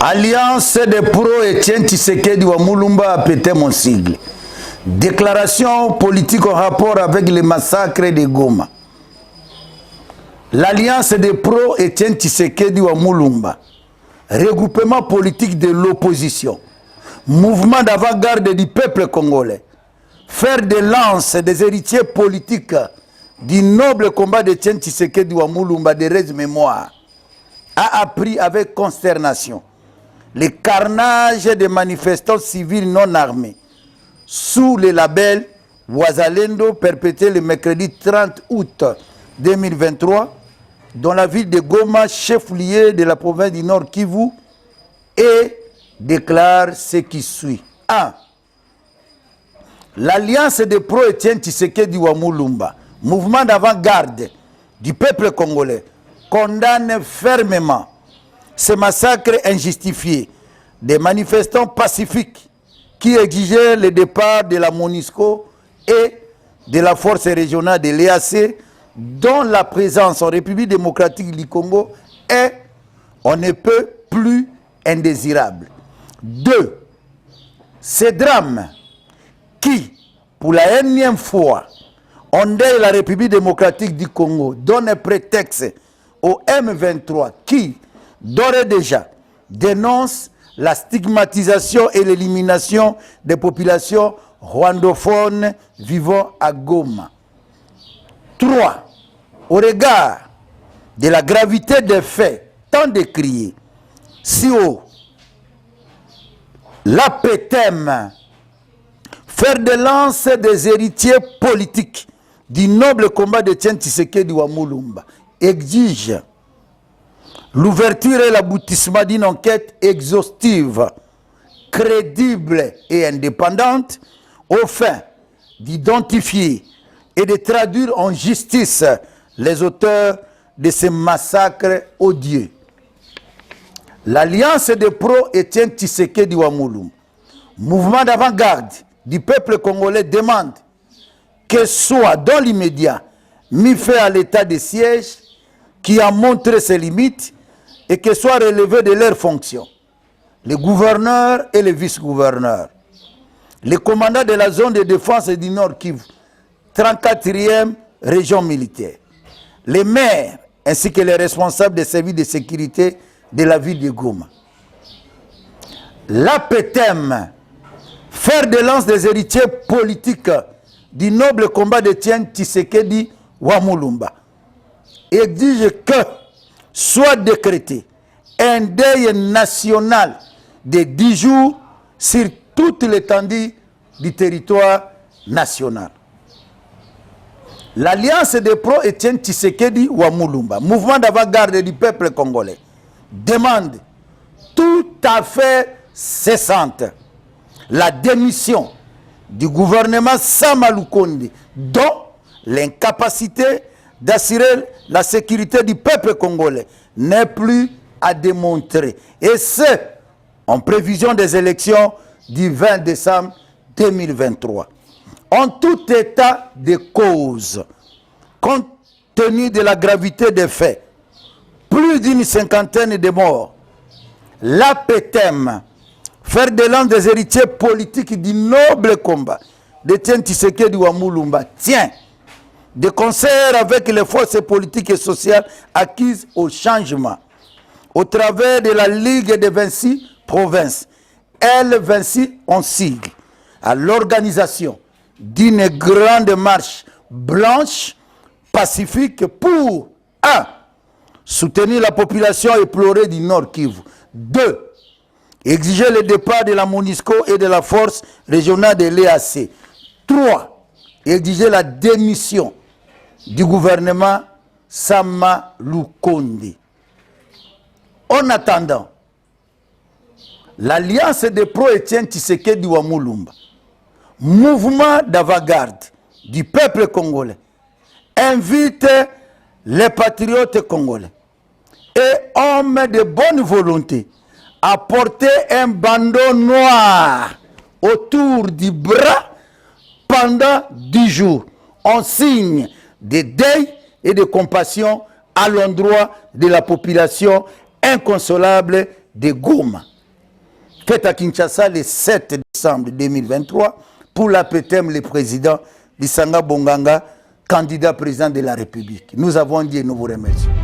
Alliance des pros Etienne Tshisekedi wa Mulumba a pété mon sigle. Déclaration politique en rapport avec les massacres de Goma. L'Alliance des pros Etienne Tshisekedi wa Mulumba. Regroupement politique de l'opposition. Mouvement d'avant-garde du peuple congolais. Faire de lance des héritiers politiques du noble combat d'Etienne Tshisekedi wa Mulumba de Rez Mémoire a appris avec consternation le carnage des manifestants civils non armés sous le label Wazalendo perpétré le mercredi 30 août 2023 dans la ville de Goma, chef-lieu de la province du Nord Kivu, et déclare ce qui suit. 1. L'Alliance des pro-Etienne Tshisekedi wa Mulumba, mouvement d'avant-garde du peuple congolais, condamne fermement ce massacre injustifié des manifestants pacifiques qui exigeaient le départ de la MONUSCO et de la force régionale de l'EAC, dont la présence en République démocratique du Congo est, on ne peut plus, indésirable. 2. Ces drames qui, pour la énième fois, ondèlent la République démocratique du Congo, donnent un prétexte au M23 qui, d'ores et déjà, dénonce la stigmatisation et l'élimination des populations rwandophones vivant à Goma. 3. Au regard de la gravité des faits tant décriés, si haut, l'APTEM, faire de lance des héritiers politiques du noble combat d'Etienne Tshisekedi wa Mulumba, exige l'ouverture et l'aboutissement d'une enquête exhaustive, crédible et indépendante, aux fins d'identifier et de traduire en justice les auteurs de ces massacres odieux. L'Alliance des pros Etienne Tshisekedi wa Mulumba, mouvement d'avant-garde du peuple congolais, demande que soit dans l'immédiat mis fin à l'état de siège qui a montré ses limites et que soient relevés de leurs fonctions les gouverneurs et les vice-gouverneurs, les commandants de la zone de défense du Nord Kivu, 34e région militaire, les maires ainsi que les responsables des services de sécurité de la ville de Goma. L'APTEM, faire de lance des héritiers politiques du noble combat d'Etienne Tshisekedi wa Mulumba, exige que soit décrété un deuil national de 10 jours sur toute l'étendue du territoire national. L'Alliance des pros Etienne Tshisekedi wa Mulumba, mouvement d'avant-garde du peuple congolais, demande tout à fait cessante la démission du gouvernement Sama Lukonde, dont l'incapacité d'assurer la sécurité du peuple congolais n'est plus à démontrer. Et ce, en prévision des élections du 20 décembre 2023. En tout état de cause, compte tenu de la gravité des faits, plus d'une cinquantaine de morts, l'APTEM, faire de l'un des héritiers politiques du noble combat d'Etienne Tshisekedi wa Mulumba, tient de concert avec les forces politiques et sociales acquises au changement, au travers de la Ligue des 26 provinces, L26 en sigle, à l'organisation d'une grande marche blanche, pacifique pour 1. Soutenir la population éplorée du Nord Kivu. 2. Exiger le départ de la MONUSCO et de la force régionale de l'EAC. 3. Exiger la démission du gouvernement Sama Lukonde. En attendant, l'Alliance des pro-Etienne Tshisekedi wa Mulumba, mouvement d'avant-garde du peuple congolais, invite les patriotes congolais et hommes de bonne volonté à porter un bandeau noir autour du bras pendant 10 jours, en signe de deuil et de compassion à l'endroit de la population inconsolable de Goma. faite à Kinshasa le 7 décembre 2023 pour l'APTM, le président Lissanga Bonganga, candidat président de la République. Nous avons dit et nous vous remercions.